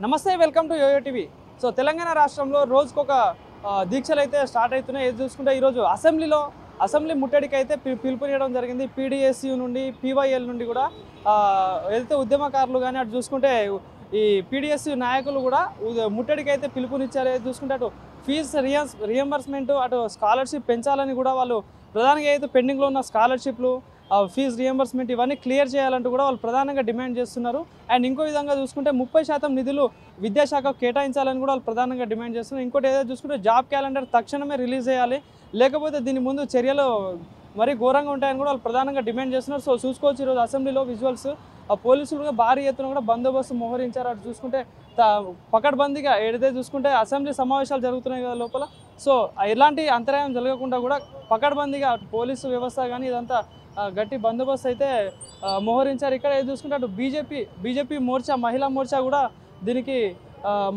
నమస్తే welcome to YOYO TV. So Telangana రాష్ట్రంలో రోజుకొక దీక్షలు అయితే స్టార్ట్ అవుతున్నాయి। ఏది చూసుకుంటే ఈరోజు అసెంబ్లీ ముట్టడికి అయితే పిలుపునియడం జరిగింది। పీడీఎస్యూ నుండి పీవైఎల్ నుండి కూడా ఏదైతే ఉద్యమకారులు కానీ అటు చూసుకుంటే ఈ పీడీఎస్యూ నాయకులు కూడా ముట్టడికి అయితే పిలుపునిచ్చారు। ఏది చూసుకుంటే అటు ఫీజు రియంబర్స్మెంట్ అటు స్కాలర్షిప్ పెంచాలని కూడా వాళ్ళు ప్రధానంగా అయితే పెండింగ్లో ఉన్న స్కాలర్షిప్లు ఫీజు రియంబర్స్మెంట్ ఇవన్నీ క్లియర్ చేయాలంటూ కూడా వాళ్ళు ప్రధానంగా డిమాండ్ చేస్తున్నారు। అండ్ ఇంకో విధంగా చూసుకుంటే 30% నిధులు విద్యాశాఖకు కేటాయించాలని కూడా వాళ్ళు ప్రధానంగా డిమాండ్ చేస్తున్నారు। ఇంకోటి ఏదో చూసుకుంటే జాబ్ క్యాలెండర్ తక్షణమే రిలీజ్ చేయాలి, లేకపోతే దీని ముందు చర్యలు మరీ ఘోరంగా ఉంటాయని కూడా వాళ్ళు ప్రధానంగా డిమాండ్ చేస్తున్నారు। సో చూసుకోవచ్చు ఈరోజు అసెంబ్లీలో విజువల్స్ పోలీసులు కూడా భారీ ఎత్తున కూడా బందోబస్తు మోహరించారు। అటు చూసుకుంటే పకడ్బందీగా ఏదైతే చూసుకుంటే అసెంబ్లీ సమావేశాలు జరుగుతున్నాయి కదా లోపల, సో ఎలాంటి అంతరాయం జరగకుండా కూడా పకడ్బందీగా పోలీసు వ్యవస్థ కానీ ఇదంతా గట్టి బందోబస్తు అయితే మోహరించారు। ఇక్కడ ఏది చూసుకుంటే అటు బీజేపీ మోర్చా మహిళా మోర్చా కూడా దీనికి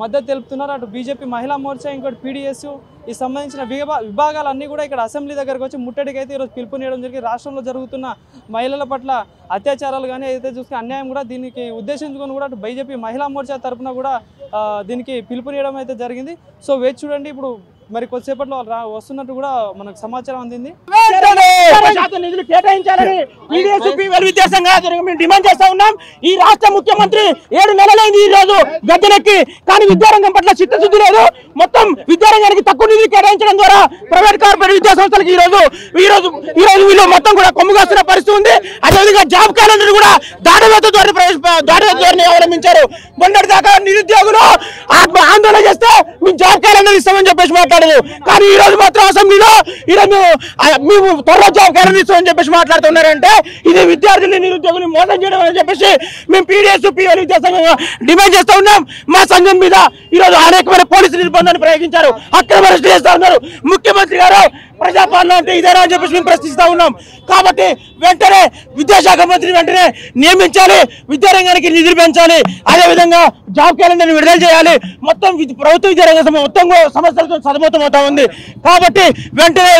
మద్దతు తెలుపుతున్నారు। అటు బీజేపీ మహిళా మోర్చా ఇంకోటి పీడీఎస్యూ ఈ సంబంధించిన విభాగాలన్నీ కూడా ఇక్కడ అసెంబ్లీ దగ్గరకు వచ్చి ముట్టడికి అయితే ఈరోజు పిలుపునియడం జరిగింది। రాష్ట్రంలో జరుగుతున్న మహిళల పట్ల అత్యాచారాలు కానీ ఏదైతే చూసుకుని అన్యాయం కూడా దీనికి ఉద్దేశించుకొని కూడా అటు బీజేపీ మహిళా మోర్చా తరఫున కూడా దీనికి పిలుపునియడం అయితే జరిగింది। సో వేచి చూడండి, ఇప్పుడు మరి కొద్దిసేపట్లో వస్తున్నట్టు కూడా మనకు సమాచారం అందింది। నిధులు కేటాయించాలని డిమాండ్ చేస్తా ఉన్నాం। ఈ రాష్ట్ర ముఖ్యమంత్రి 7 నెలలైంది ఈ రోజు గద్దెనెక్కి, కానీ విద్యారంగం పట్ల చిత్తశుద్ధి లేదు। మొత్తం విద్యారంగానికి తక్కువ నిధులు కేటాయించడం ద్వారా ప్రైవేట్ కార్పొరేట్ విద్యా సంస్థలకు ఈ రోజు వీళ్ళు మొత్తం కూడా కొమ్ముగాస్తున్న పరిస్థితి ఉంది। అదేవిధంగా జాబ్ క్యాలెండర్ కూడా దాడివేత ధోరణి అవలంబించారు। మొన్నటి దాకా నిరుద్యోగులు ఆందోళన చేస్తే మేము జాబ్ క్యాలెండర్ ఇస్తామని చెప్పేసి మాట్లాడదు, కానీ ఈ రోజు మాత్రం అసెంబ్లీలో ఈరోజు మేము త్వరలో జాబ్ క్యాలెండర్ ఇస్తామని చెప్పేసి మాట్లాడుతున్నారంటే ఇది విద్యార్థులు నిరుద్యోగులు మోసం చేయడం అని చెప్పేసి మేము పీడీఎస్ పీఎల్ విద్యా సంఘంగా డిమాండ్ చేస్తూ ఉన్నాం। మా సంఘం మీద ఈరోజు అనేకమైన పోలీసు నిర్బంధాన్ని ప్రయోగించారు, అక్రమ అరెస్ట్ చేస్తా ఉన్నారు। ముఖ్యమంత్రి గారు ప్రజాపాలన అంటే ఇదేనా అని చెప్పేసి మేము ప్రశ్నిస్తా ఉన్నాం। కాబట్టి వెంటనే విద్యాశాఖ మంత్రి వెంటనే నియమించాలి, విద్యారంగానికి నిధులు పెంచాలి, అదేవిధంగా జాబ్ క్యాలెండర్ విడుదల చేయాలి। మొత్తం ప్రభుత్వ విద్యారంగ మొత్తం సమస్యలతో సతమతమవుతా ఉంది, కాబట్టి వెంటనే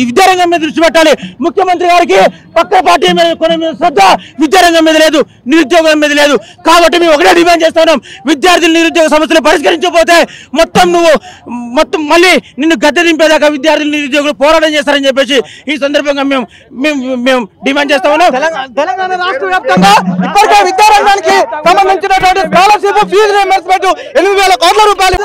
విద్యారంగం మీద దృష్టి పెట్టాలి। ముఖ్యమంత్రి గారికి పక్క పార్టీ మీద కొన్ని శ్రద్ధ విద్యారంగం మీద లేదు, నిరుద్యోగం మీద లేదు। కాబట్టి మేము ఒకటే డిమాండ్ చేస్తా ఉన్నాం, విద్యార్థులు నిరుద్యోగ సమస్యలు పరిష్కరించకపోతే మొత్తం మళ్ళీ నిన్ను గద్దె దింపేదాకా విద్యార్థులు నిరుద్యోగులు పోరాటం చేస్తారని చెప్పేసి ఈ సందర్భంగా మేము డిమాండ్ చేస్తా ఉన్నాం। తెలంగాణ రాష్ట్ర వ్యాప్తంగా ఇప్పటికే విద్యారంగానికి సంబంధించినటువంటి స్కాలర్షిప్ ఫీజు రియంబర్స్మెంట్ 8,000 కోట్ల రూపాయలు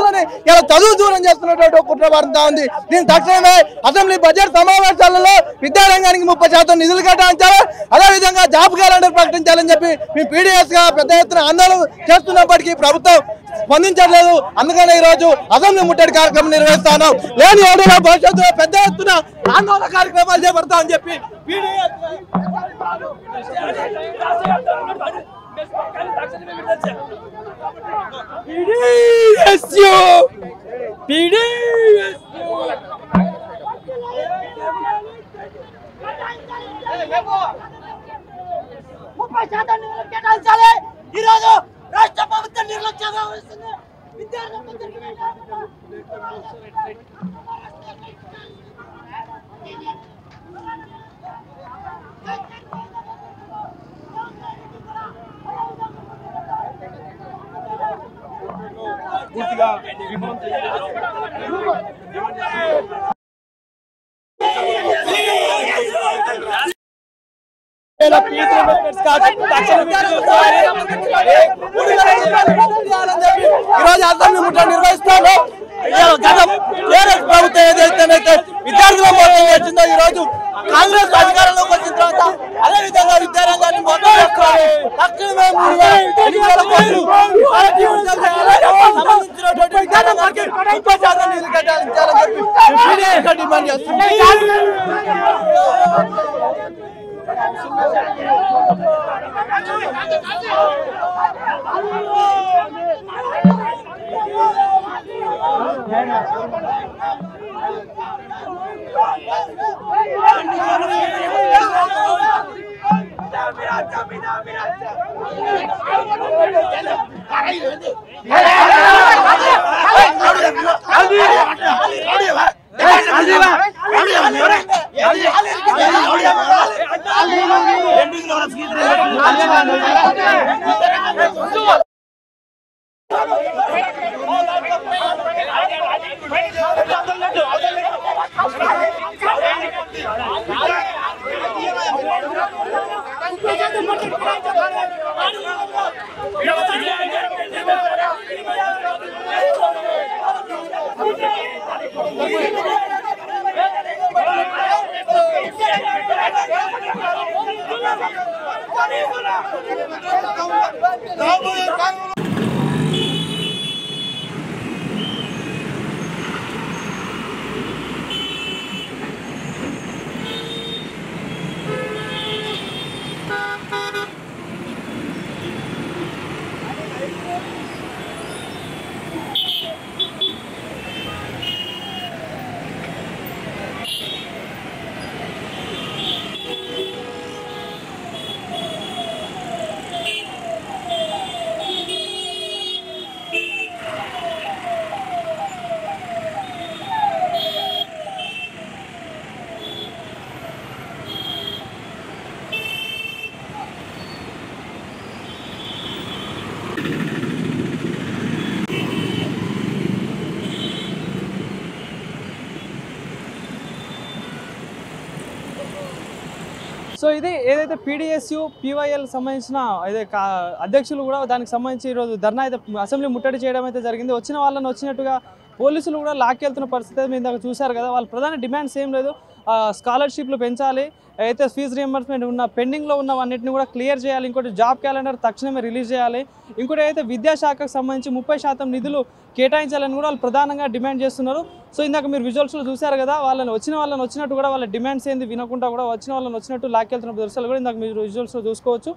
ఇలా చదువు దూరం చేస్తున్నటువంటి కుట్ర వారుతా ఉంది। దీని తక్షణమే అసెంబ్లీ బడ్జెట్ సమావేశాలలో విద్యారంగానికి 30% నిధులు కేటాయించాలి, అదేవిధంగా జాబ్ క్యాలెండర్ ప్రకటించాలని చెప్పి మేము పీడీఎస్ గా పెద్ద ఎత్తున ఆందోళన చేస్తున్నప్పటికీ ప్రభుత్వం స్పందించట్లేదు। అందుకనే ఈ రోజు అసెంబ్లీ ముట్టడి కార్యక్రమం నిర్వహిస్తాను। లేని ఏడో భవిష్యత్తులో పెద్ద ఎత్తున ఆందోళన కార్యక్రమాలు చేపడతామని చెప్పి ఈ రోజు రాష్ట్ర ప్రభుత్వం నిర్లక్ష్యంగా వహిస్తుంది। ఈరోజు అసెంబ్లీ ముట్టడి నిర్వహిస్తాను। ప్రభుత్వం ఏదైతే విద్యార్థుల మోసం చేసిందో ఈ రోజు కాంగ్రెస్ అధికారంలోకి వచ్చిన తర్వాత అదే విధంగా విద్యారంగాన్ని మోసం చేస్తున్నారు। తక్షణమే 3,000 కోట్లు సంబంధించినటువంటి విద్యారంగానికి 30% నిధులు కేటాయించాలని చెప్పి డిమాండ్ చేస్తున్నారు। సో ఇది ఏదైతే పీడీఎస్యూ పీవైఎల్ సంబంధించిన అయితే అధ్యక్షులు కూడా దానికి సంబంధించి ఈరోజు ధర్నా అయితే అసెంబ్లీ ముట్టడి చేయడం అయితే జరిగింది. వచ్చిన వాళ్ళని వచ్చినట్టుగా పోలీసులు కూడా లాక్కెళ్తున్న పరిస్థితి మీరు ఇందాక చూశారు కదా. వాళ్ళ ప్రధాన డిమాండ్స్ ఏం లేదు, స్కాలర్షిప్లు పెంచాలి, అయితే ఫీజు రియంబర్స్మెంట్ ఉన్న పెండింగ్లో ఉన్నవన్నింటిని కూడా క్లియర్ చేయాలి, ఇంకోటి జాబ్ క్యాలెండర్ తక్షణమే రిలీజ్ చేయాలి, ఇంకోటి అయితే విద్యాశాఖకు సంబంధించి 30% నిధులు కేటాయించాలని కూడా వాళ్ళు ప్రధానంగా డిమాండ్ చేస్తున్నారు. సో ఇందాక మీరు విజువల్స్లో చూశారు కదా, వాళ్ళని వచ్చినట్టు కూడా వాళ్ళ డిమాండ్స్ ఏంది వినకుండా కూడా వచ్చిన వాళ్ళని వచ్చినట్టు లాక్కెళ్తున్న దృశ్యాలు కూడా ఇందాక మీరు విజువల్స్లో చూసుకోవచ్చు.